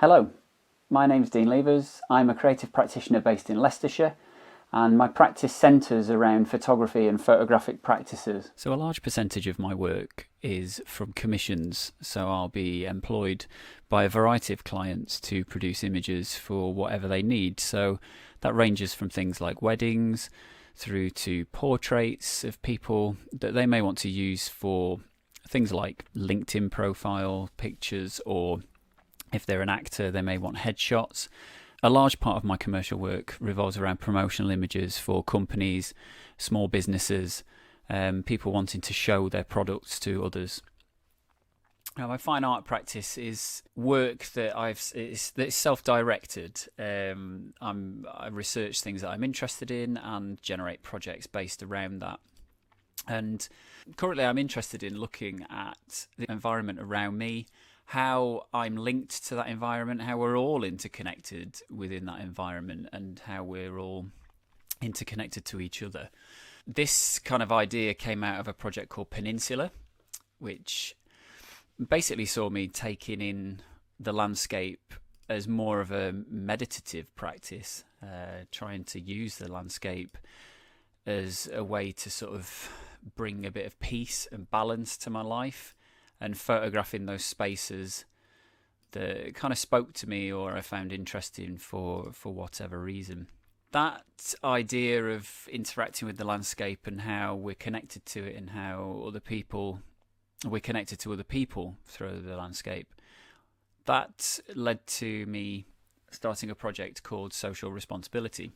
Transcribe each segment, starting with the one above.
Hello, my name's Dean Levers. I'm a creative practitioner based in Leicestershire, and my practice centres around photography and photographic practices. So a large percentage of my work is from commissions, so I'll be employed by a variety of clients to produce images for whatever they need. So that ranges from things like weddings through to portraits of people that they may want to use for things like LinkedIn profile pictures, or if they're an actor, they may want headshots. A large part of my commercial work revolves around promotional images for companies, small businesses, people wanting to show their products to others. Now, my fine art practice is work that it's self-directed. I research things that I'm interested in and generate projects based around that. And currently, I'm interested in looking at the environment around me, how I'm linked to that environment, how we're all interconnected within that environment, and how we're all interconnected to each other. This kind of idea came out of a project called Peninsula, which basically saw me taking in the landscape as more of a meditative practice, trying to use the landscape as a way to sort of bring a bit of peace and balance to my life, and photographing those spaces that kind of spoke to me or I found interesting for whatever reason. That idea of interacting with the landscape and how we're connected to it, and how we're connected to other people through the landscape, that led to me starting a project called Social Responsibility.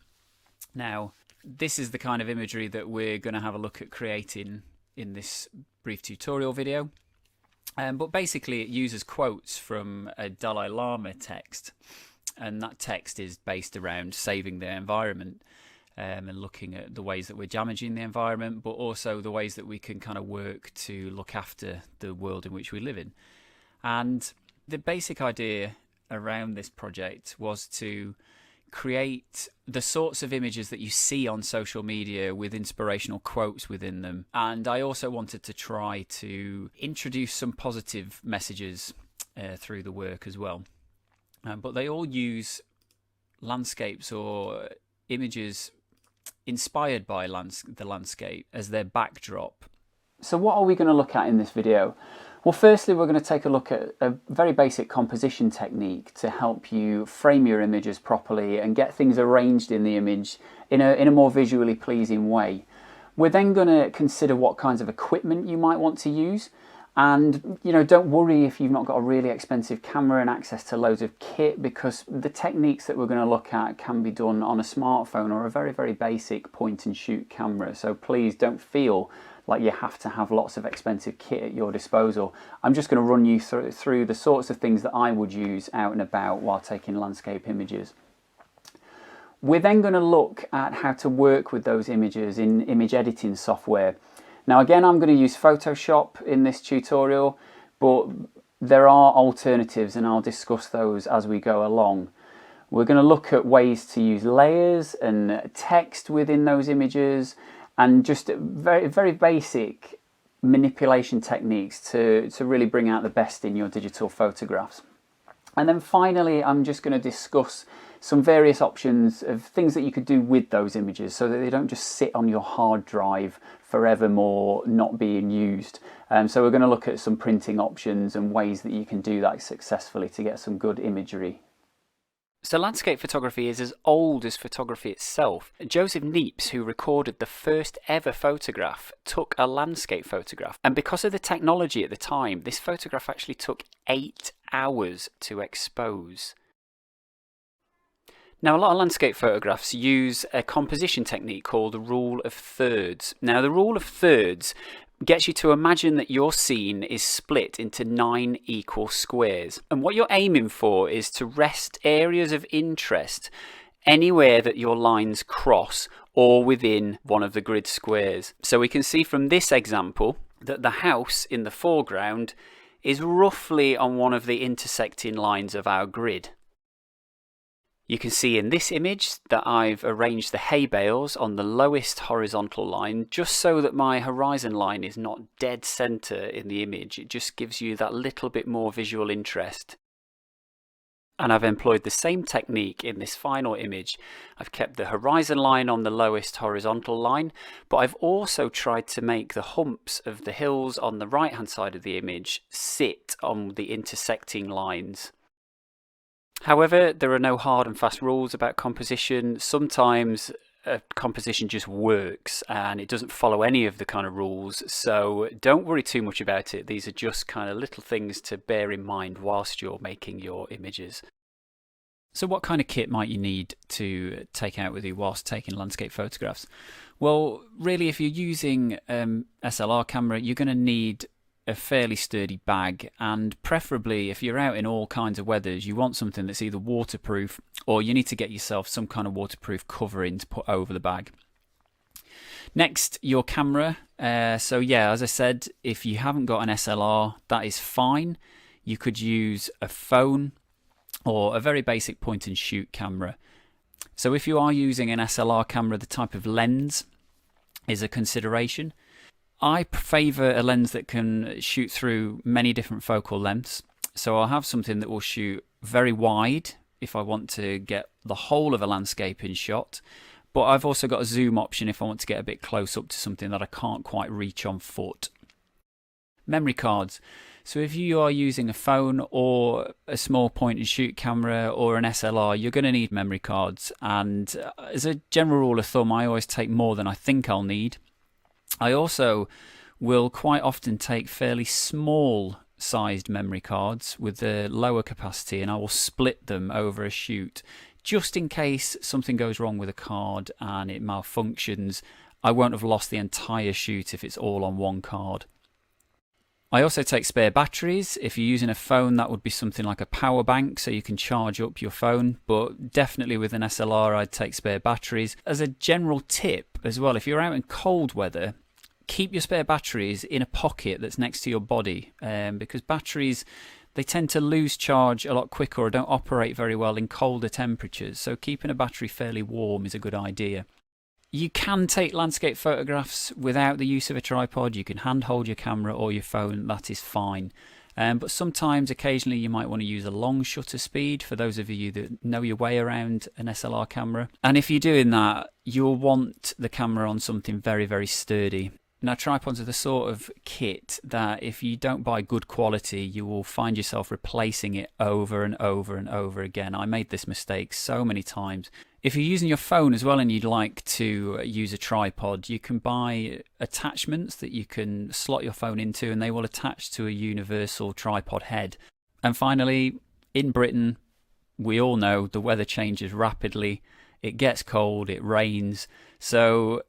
Now, this is the kind of imagery that we're going to have a look at creating in this brief tutorial video. But basically it uses quotes from a Dalai Lama text, and that text is based around saving the environment, and looking at the ways that we're damaging the environment, but also the ways that we can kind of work to look after the world in which we live in. And the basic idea around this project was to create the sorts of images that you see on social media with inspirational quotes within them. And I also wanted to try to introduce some positive messages through the work as well. But they all use landscapes or images inspired by the landscape as their backdrop. So what are we going to look at in this video? Well, firstly, we're going to take a look at a very basic composition technique to help you frame your images properly and get things arranged in the image in a more visually pleasing way. We're then going to consider what kinds of equipment you might want to use. And, don't worry if you've not got a really expensive camera and access to loads of kit, because the techniques that we're going to look at can be done on a smartphone or a very, very basic point and shoot camera. So please don't feel like you have to have lots of expensive kit at your disposal. I'm just going to run you through the sorts of things that I would use out and about while taking landscape images. We're then going to look at how to work with those images in image editing software. Now again, I'm going to use Photoshop in this tutorial, but there are alternatives and I'll discuss those as we go along. We're going to look at ways to use layers and text within those images, and just very, very basic manipulation techniques to really bring out the best in your digital photographs. And then finally, I'm just going to discuss some various options of things that you could do with those images so that they don't just sit on your hard drive forevermore, not being used. So we're going to look at some printing options and ways that you can do that successfully to get some good imagery. So landscape photography is as old as photography itself. Joseph Niepce, who recorded the first ever photograph, took a landscape photograph. And because of the technology at the time, this photograph actually took 8 hours to expose. Now, a lot of landscape photographs use a composition technique called the rule of thirds. Now, the rule of thirds gets you to imagine that your scene is split into 9 equal squares. And what you're aiming for is to rest areas of interest anywhere that your lines cross or within one of the grid squares. So we can see from this example that the house in the foreground is roughly on one of the intersecting lines of our grid. You can see in this image that I've arranged the hay bales on the lowest horizontal line just so that my horizon line is not dead center in the image. It just gives you that little bit more visual interest. And I've employed the same technique in this final image. I've kept the horizon line on the lowest horizontal line, but I've also tried to make the humps of the hills on the right hand side of the image sit on the intersecting lines. However, there are no hard and fast rules about composition. Sometimes a composition just works and it doesn't follow any of the kind of rules, so don't worry too much about it. These are just kind of little things to bear in mind whilst you're making your images. So what kind of kit might you need to take out with you whilst taking landscape photographs? Well, really, if you're using SLR camera, you're going to need a fairly sturdy bag, and preferably if you're out in all kinds of weathers, you want something that's either waterproof or you need to get yourself some kind of waterproof covering to put over the bag. Next, your camera. So yeah, as I said, if you haven't got an SLR, that is fine. You could use a phone or a very basic point and shoot camera. So if you are using an SLR camera, the type of lens is a consideration. I favour a lens that can shoot through many different focal lengths. So I'll have something that will shoot very wide if I want to get the whole of a landscape in shot. But I've also got a zoom option if I want to get a bit close up to something that I can't quite reach on foot. Memory cards. So if you are using a phone or a small point and shoot camera or an SLR, you're going to need memory cards. And as a general rule of thumb, I always take more than I think I'll need. I also will quite often take fairly small sized memory cards with the lower capacity, and I will split them over a shoot just in case something goes wrong with a card and it malfunctions. I won't have lost the entire shoot if it's all on one card. I also take spare batteries. If you're using a phone, that would be something like a power bank so you can charge up your phone, but definitely with an SLR I'd take spare batteries. As a general tip as well, if you're out in cold weather, keep your spare batteries in a pocket that's next to your body, because batteries, they tend to lose charge a lot quicker or don't operate very well in colder temperatures, so keeping a battery fairly warm is a good idea. You can take landscape photographs without the use of a tripod. You can handhold your camera or your phone, that is fine. But sometimes, occasionally, you might want to use a long shutter speed for those of you that know your way around an SLR camera. And if you're doing that, you'll want the camera on something very, very sturdy. Now, tripods are the sort of kit that if you don't buy good quality, you will find yourself replacing it over and over and over again. I made this mistake so many times. If you're using your phone as well and you'd like to use a tripod, you can buy attachments that you can slot your phone into, and they will attach to a universal tripod head. And finally, in Britain, we all know the weather changes rapidly. It gets cold, it rains, so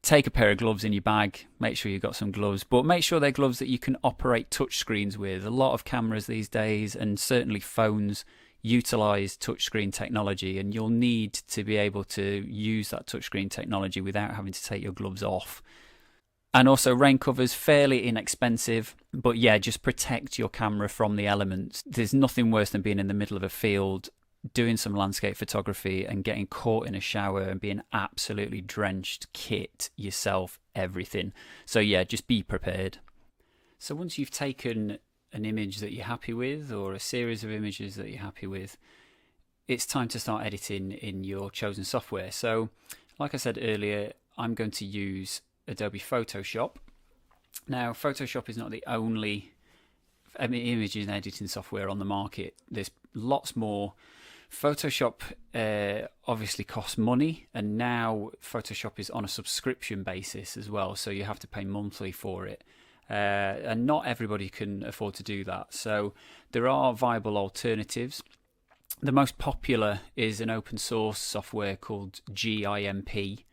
take a pair of gloves in your bag, make sure you've got some gloves, but make sure they're gloves that you can operate touchscreens with. A lot of cameras these days, and certainly phones, utilise touchscreen technology, and you'll need to be able to use that touchscreen technology without having to take your gloves off. And also rain covers, fairly inexpensive, but yeah, just protect your camera from the elements. There's nothing worse than being in the middle of a field doing some landscape photography and getting caught in a shower and being absolutely drenched, kit yourself, everything. So yeah, just be prepared. So once you've taken an image that you're happy with, or a series of images that you're happy with, it's time to start editing in your chosen software. So like I said earlier, I'm going to use Adobe Photoshop. Now, Photoshop is not the only image and editing software on the market. There's lots more. Photoshop obviously costs money, and now Photoshop is on a subscription basis as well, so you have to pay monthly for it. And not everybody can afford to do that. So there are viable alternatives. The most popular is an open source software called GIMP,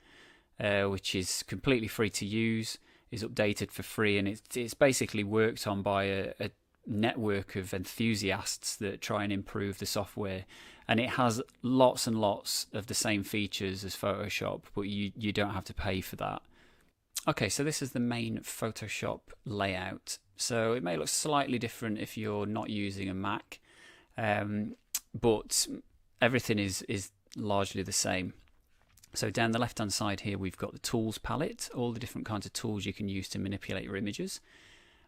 which is completely free to use, is updated for free, and it's basically worked on by a network of enthusiasts that try and improve the software. And it has lots and lots of the same features as Photoshop, but you don't have to pay for that. Okay, so this is the main Photoshop layout. So it may look slightly different if you're not using a Mac, but everything is largely the same. So down the left hand side here we've got the tools palette, all the different kinds of tools you can use to manipulate your images.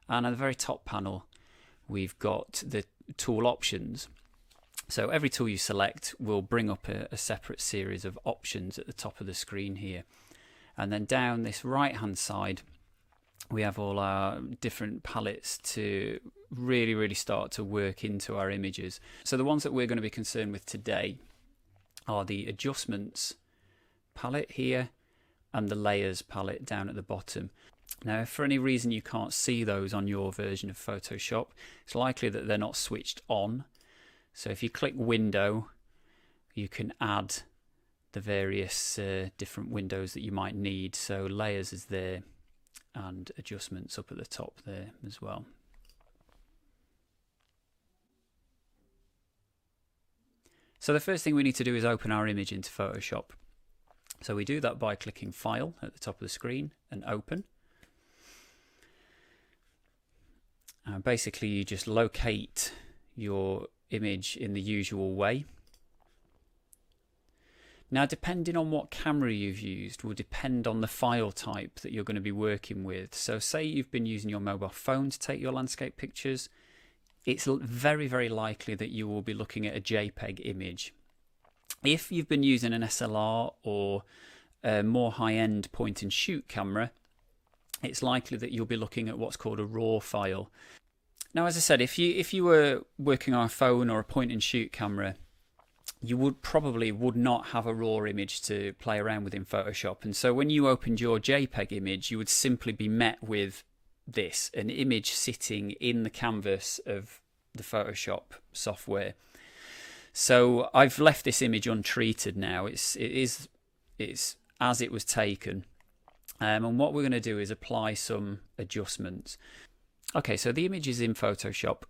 And at the very top panel we've got the tool options. So every tool you select will bring up a separate series of options at the top of the screen here. And then down this right hand side, we have all our different palettes to really start to work into our images. So the ones that we're going to be concerned with today are the adjustments palette here and the layers palette down at the bottom. Now, if for any reason you can't see those on your version of Photoshop, it's likely that they're not switched on. So if you click window, you can add the various different windows that you might need. So layers is there and adjustments up at the top there as well. So the first thing we need to do is open our image into Photoshop. So we do that by clicking File at the top of the screen and Open. Basically, you just locate your image in the usual way. Now, depending on what camera you've used will depend on the file type that you're going to be working with. So say you've been using your mobile phone to take your landscape pictures, it's very likely that you will be looking at a JPEG image. If you've been using an SLR or a more high-end point and shoot camera, it's likely that you'll be looking at what's called a RAW file. Now, as I said, if you were working on a phone or a point and shoot camera, you would not have a RAW image to play around with in Photoshop. And so when you opened your JPEG image, you would simply be met with this, an image sitting in the canvas of the Photoshop software. So I've left this image untreated now. It's as it was taken. And what we're going to do is apply some adjustments. Okay, so the image is in Photoshop.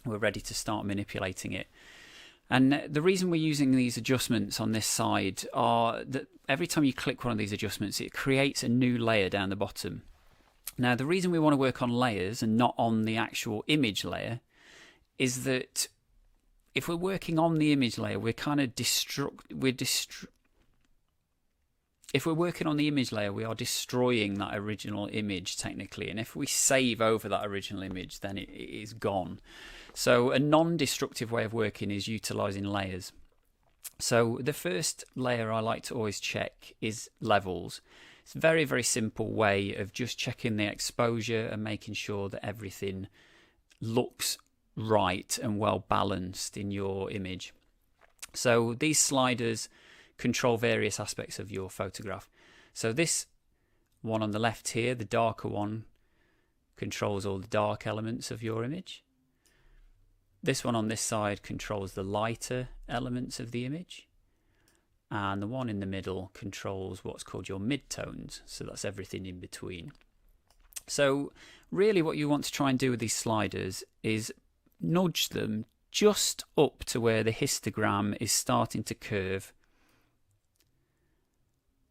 We're ready to start manipulating it. And the reason we're using these adjustments on this side are that every time you click one of these adjustments, it creates a new layer down the bottom. Now, the reason we want to work on layers and not on the actual image layer is that if we're working on the image layer, we're kind of if we're working on the image layer, we are destroying that original image technically. And if we save over that original image, then it is gone. So a non-destructive way of working is utilizing layers. So the first layer I like to always check is levels. It's a very simple way of just checking the exposure and making sure that everything looks right and well balanced in your image. So these sliders control various aspects of your photograph. So this one on the left here, the darker one, controls all the dark elements of your image. This one on this side controls the lighter elements of the image. And the one in the middle controls what's called your midtones. So that's everything in between. So really what you want to try and do with these sliders is nudge them just up to where the histogram is starting to curve.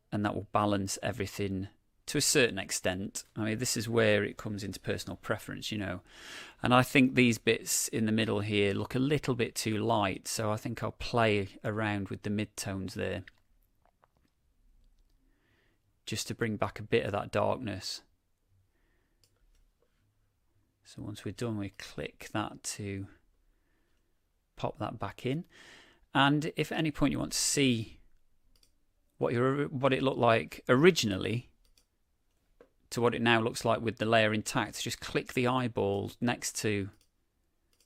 And that will balance everything to a certain extent. I mean, this is where it comes into personal preference, you know. And I think these bits in the middle here look a little bit too light, so I think I'll play around with the midtones there, just to bring back a bit of that darkness. So once we're done, we click that to pop that back in. And if at any point you want to see what it looked like originally to what it now looks like with the layer intact, just click the eyeball next to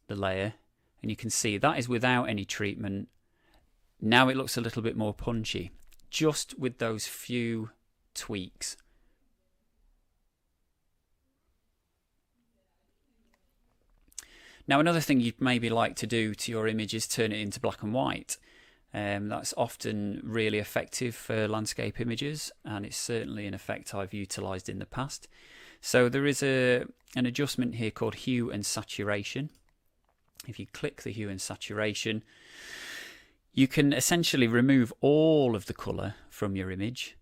the layer and you can see that is without any treatment. Now it looks a little bit more punchy, just with those few tweaks. Now, another thing you'd maybe like to do to your image is turn it into black and white. That's often really effective for landscape images, and it's certainly an effect I've utilised in the past. So there is an adjustment here called hue and saturation. If you click the hue and saturation, you can essentially remove all of the colour from your image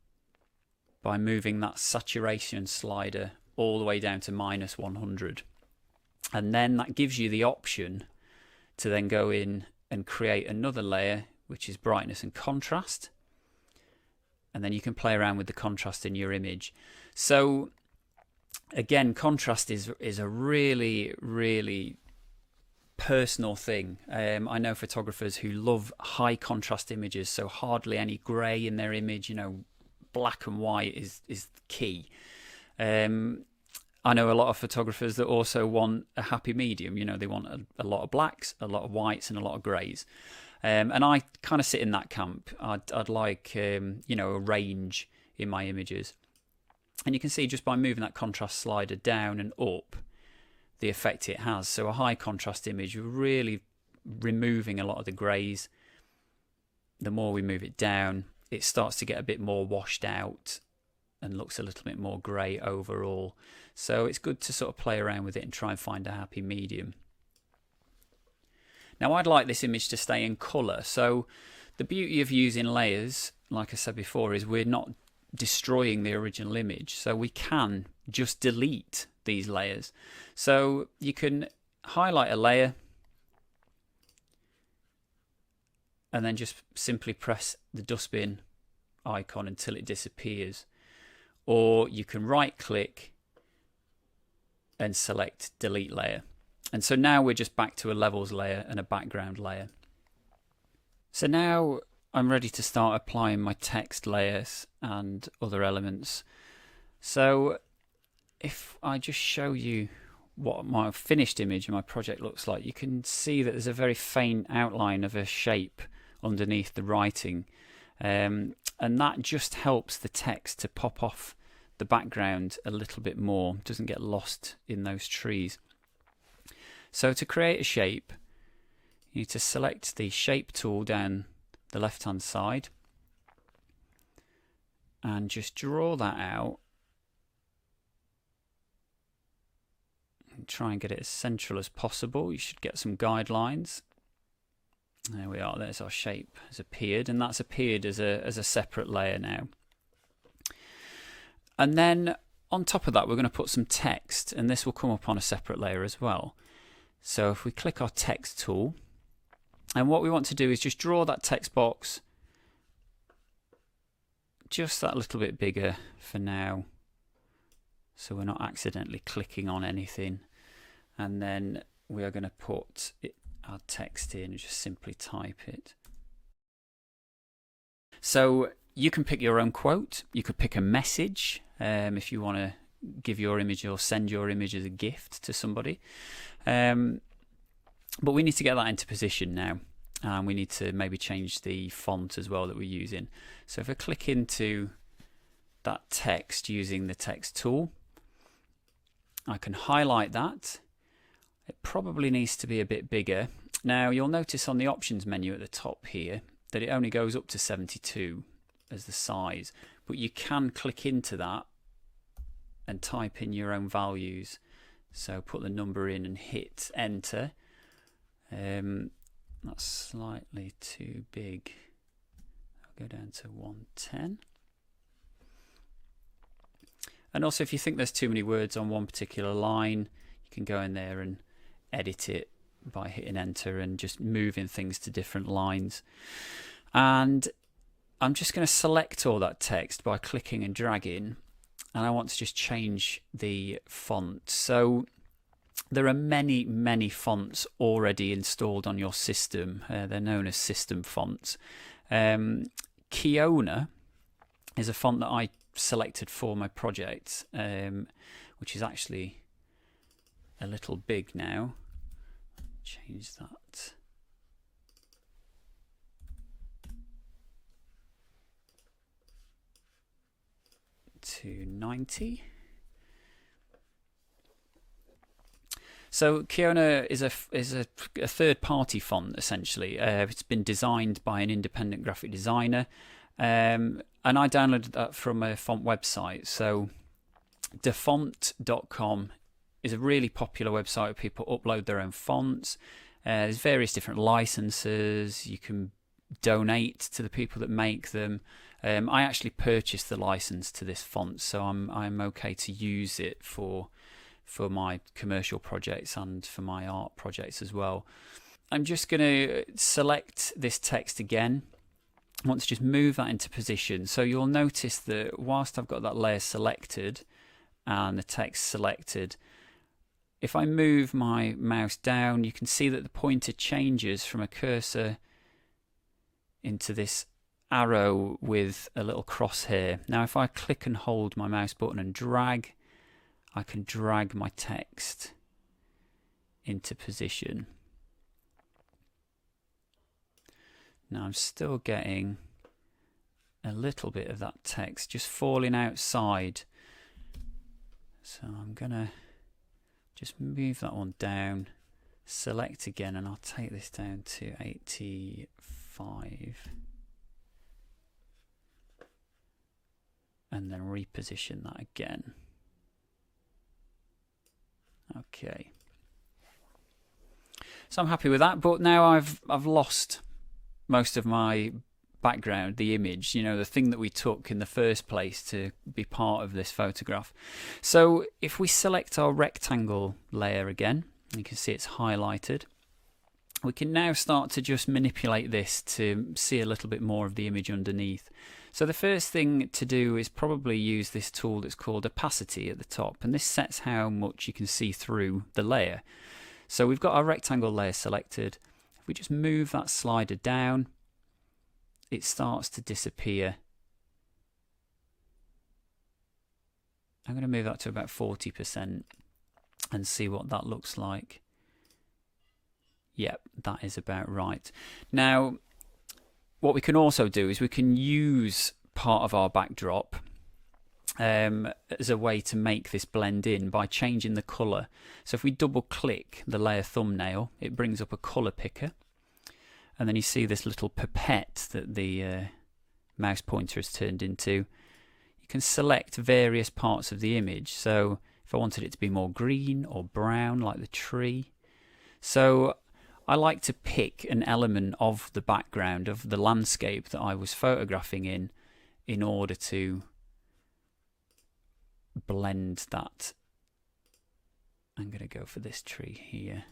by moving that saturation slider all the way down to -100. And then that gives you the option to then go in and create another layer, which is brightness and contrast. And then you can play around with the contrast in your image. So again, contrast is a really personal thing. I know photographers who love high contrast images, so hardly any grey in their image. Black and white is key. I know a lot of photographers that also want a happy medium. They want a lot of blacks, a lot of whites, and a lot of greys. And I kind of sit in that camp. I'd like a range in my images. And you can see just by moving that contrast slider down and up, the effect it has. So a high contrast image, we're really removing a lot of the greys. The more we move it down, it starts to get a bit more washed out and looks a little bit more grey overall. So it's good to sort of play around with it and try and find a happy medium. Now I'd like this image to stay in colour. So the beauty of using layers, like I said before, is we're not destroying the original image. So we can just delete these layers. So you can highlight a layer and then just simply press the dustbin icon until it disappears. Or you can right click and select delete layer. And so now we're just back to a levels layer and a background layer. So now I'm ready to start applying my text layers and other elements. So if I just show you what my finished image and my project looks like, you can see that there's a very faint outline of a shape underneath the writing. And that just helps the text to pop off the background a little bit more, doesn't get lost in those trees. So to create a shape, you need to select the shape tool down the left hand side and just draw that out and try and get it as central as possible. You should get some guidelines. There we are, there's our shape has appeared, and that's appeared as a separate layer now. And then on top of that we're going to put some text, and this will come up on a separate layer as well. So if we click our text tool, and what we want to do is just draw that text box just that little bit bigger for now, so we're not accidentally clicking on anything. And then we are going to put our text in and just simply type it. So you can pick your own quote, you could pick a message if you want to give your image or send your image as a gift to somebody. But we need to get that into position now, and we need to maybe change the font as well that we're using. So if I click into that text using the text tool, I can highlight that. It probably needs to be a bit bigger. Now you'll notice on the options menu at the top here that it only goes up to 72 as the size, but you can click into that and type in your own values. So put the number in and hit enter. That's slightly too big. I'll go down to 110. And also if you think there's too many words on one particular line, you can go in there and edit it by hitting enter and just moving things to different lines. And I'm just going to select all that text by clicking and dragging, and I want to just change the font. So there are many fonts already installed on your system. They're known as system fonts. Kiona is a font that I selected for my project, which is actually a little big now. Change that. To 90. So Kiona is a third-party font essentially. It's been designed by an independent graphic designer, and I downloaded that from a font website. So defont.com is a really popular website where people upload their own fonts. There's various different licenses. You can donate to the people that make them. I actually purchased the license to this font, so I'm okay to use it for my commercial projects and for my art projects as well. I'm just going to select this text again. I want to just move that into position. So you'll notice that whilst I've got that layer selected and the text selected, if I move my mouse down, you can see that the pointer changes from a cursor into this arrow with a little crosshair. Now if I click and hold my mouse button and drag, I can drag my text into position. Now I'm still getting a little bit of that text just falling outside, so I'm gonna just move that one down, select again, and I'll take this down to 85 and then reposition that again. Okay, so I'm happy with that, but now I've lost most of my background, the image, you know, the thing that we took in the first place to be part of this photograph. So if we select our rectangle layer again, you can see it's highlighted. We can now start to just manipulate this to see a little bit more of the image underneath. So the first thing to do is probably use this tool that's called opacity at the top, and this sets how much you can see through the layer. So we've got our rectangle layer selected. If we just move that slider down, it starts to disappear. I'm going to move that to about 40% and see what that looks like. Yep, that is about right. Now, what we can also do is we can use part of our backdrop as a way to make this blend in by changing the colour. So if we double click the layer thumbnail, it brings up a colour picker. And then you see this little pipette that the mouse pointer has turned into. You can select various parts of the image. So if I wanted it to be more green or brown, like the tree. So I like to pick an element of the background of the landscape that I was photographing in order to blend that. I'm going to go for this tree here.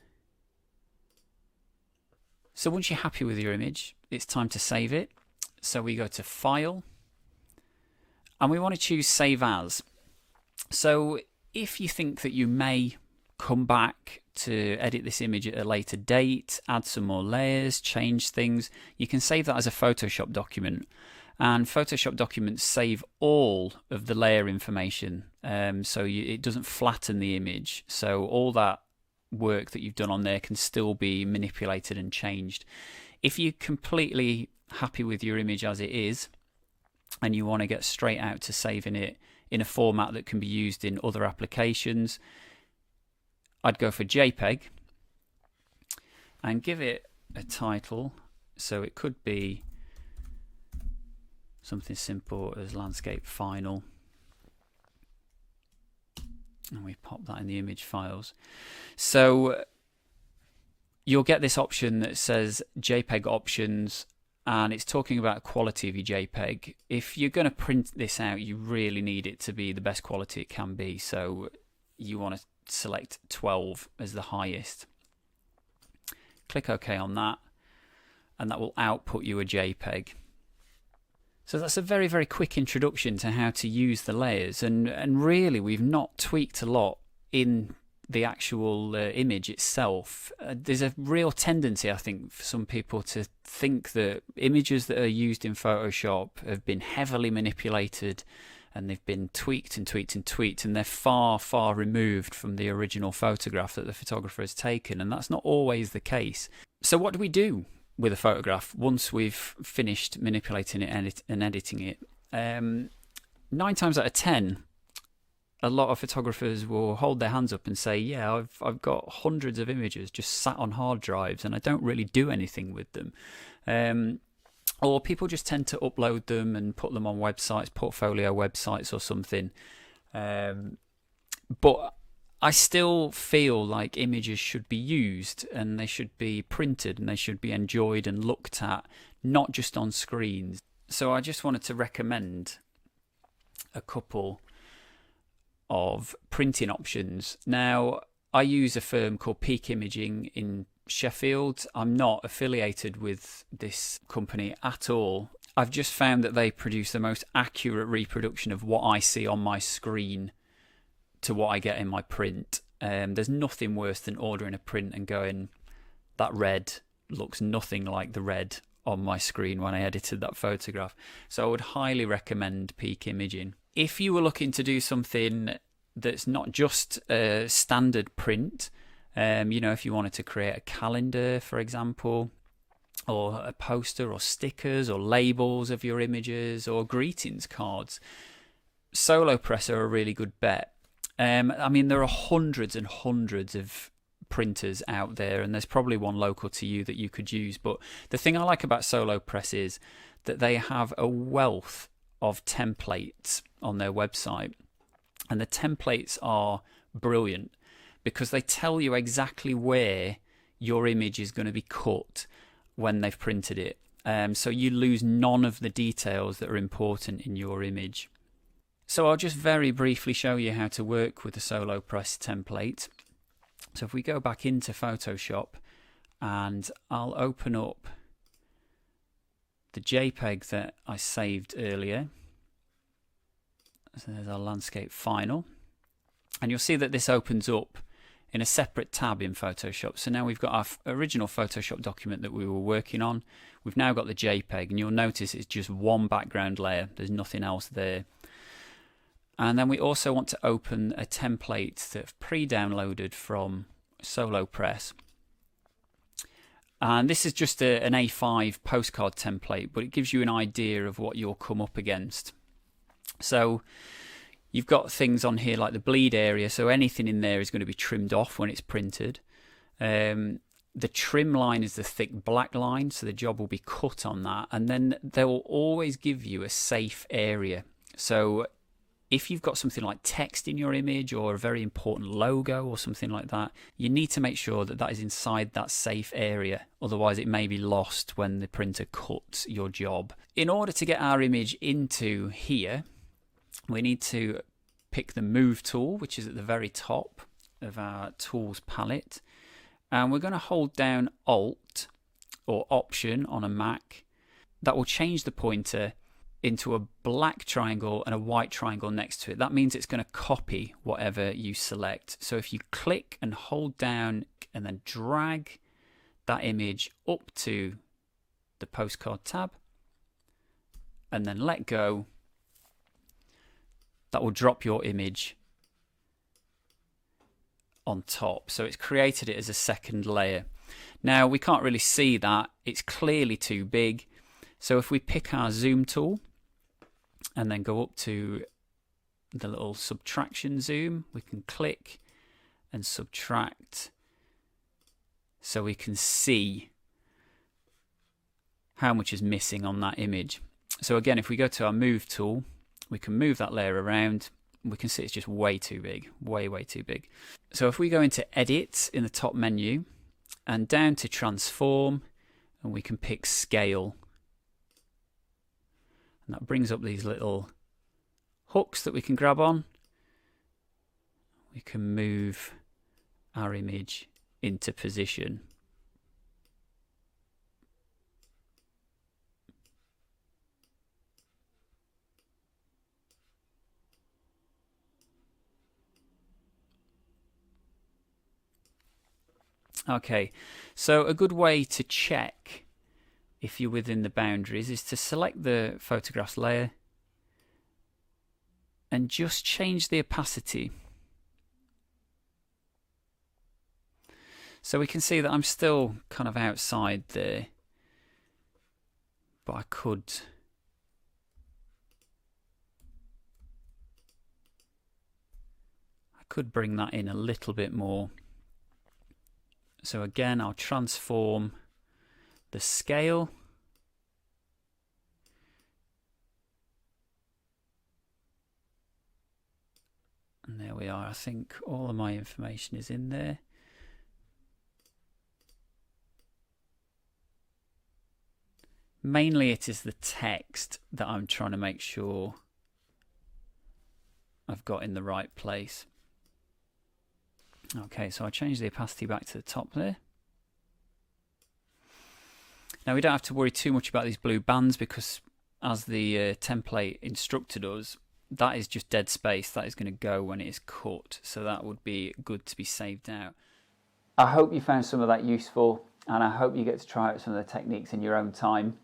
So once you're happy with your image, it's time to save it. So we go to File, and we want to choose Save As. So if you think that you may come back to edit this image at a later date, add some more layers, change things, you can save that as a Photoshop document. And Photoshop documents save all of the layer information, so it doesn't flatten the image. So all that work that you've done on there can still be manipulated and changed. If you're completely happy with your image as it is and you want to get straight out to saving it in a format that can be used in other applications, I'd go for JPEG and give it a title. So it could be something simple as landscape final, and we pop that in the image files. So you'll get this option that says JPEG options, and it's talking about quality of your JPEG. If you're going to print this out, you really need it to be the best quality it can be. So you want to select 12 as the highest. Click OK on that, and that will output you a JPEG. So that's a very, very quick introduction to how to use the layers, and really we've not tweaked a lot in the actual image itself. There's a real tendency, I think, for some people to think that images that are used in Photoshop have been heavily manipulated and they've been tweaked and tweaked and tweaked, and they're far, far removed from the original photograph that the photographer has taken, and that's not always the case. So what do we do with a photograph once we've finished manipulating it and editing it? 9 times out of 10, a lot of photographers will hold their hands up and say, yeah, I've got hundreds of images just sat on hard drives and I don't really do anything with them. Or people just tend to upload them and put them on websites, portfolio websites or something. But I still feel like images should be used, and they should be printed, and they should be enjoyed and looked at, not just on screens. So I just wanted to recommend a couple of printing options. Now, I use a firm called Peak Imaging in Sheffield. I'm not affiliated with this company at all. I've just found that they produce the most accurate reproduction of what I see on my screen to what I get in my print. There's nothing worse than ordering a print and going, that red looks nothing like the red on my screen when I edited that photograph. So I would highly recommend peak imaging. If you were looking to do something that's not just a standard print, if you wanted to create a calendar, for example, or a poster or stickers or labels of your images or greetings cards, SoloPress are a really good bet. There are hundreds and hundreds of printers out there, and there's probably one local to you that you could use. But the thing I like about SoloPress is that they have a wealth of templates on their website, and the templates are brilliant because they tell you exactly where your image is going to be cut when they've printed it. So you lose none of the details that are important in your image. So I'll just very briefly show you how to work with the SoloPress template. So if we go back into Photoshop, and I'll open up the JPEG that I saved earlier. So there's our landscape final. And you'll see that this opens up in a separate tab in Photoshop. So now we've got our original Photoshop document that we were working on. We've now got the JPEG, and you'll notice it's just one background layer. There's nothing else there. And then we also want to open a template that's pre-downloaded from SoloPress. And this is just an A5 postcard template, but it gives you an idea of what you'll come up against. So you've got things on here like the bleed area, so anything in there is going to be trimmed off when it's printed. The trim line is the thick black line, so the job will be cut on that. And then they will always give you a safe area. So if you've got something like text in your image or a very important logo or something like that, you need to make sure that that is inside that safe area. Otherwise, it may be lost when the printer cuts your job. In order to get our image into here, we need to pick the Move tool, which is at the very top of our tools palette. And we're going to hold down Alt or Option on a Mac. That will change the pointer into a black triangle and a white triangle next to it. That means it's going to copy whatever you select. So if you click and hold down and then drag that image up to the postcard tab and then let go, that will drop your image on top. So it's created it as a second layer. Now we can't really see that. It's clearly too big. So if we pick our zoom tool and then go up to the little subtraction zoom, we can click and subtract so we can see how much is missing on that image. So again, if we go to our Move tool, we can move that layer around. We can see it's just way too big, way too big. So if we go into Edit in the top menu and down to Transform, and we can pick Scale. And that brings up these little hooks that we can grab on. We can move our image into position. Okay, so a good way to check if you're within the boundaries is to select the photographs layer and just change the opacity. So we can see that I'm still kind of outside there, but I could bring that in a little bit more. So again, I'll transform the scale. And there we are. I think all of my information is in there. Mainly it is the text that I'm trying to make sure I've got in the right place. Okay, so I changed the opacity back to the top there. Now we don't have to worry too much about these blue bands because as the template instructed us, that is just dead space. That is going to go when it is cut. So that would be good to be saved out. I hope you found some of that useful, and I hope you get to try out some of the techniques in your own time.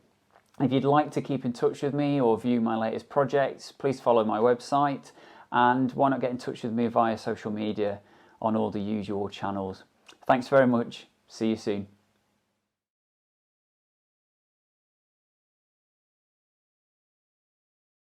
If you'd like to keep in touch with me or view my latest projects, please follow my website, and why not get in touch with me via social media on all the usual channels. Thanks very much. See you soon.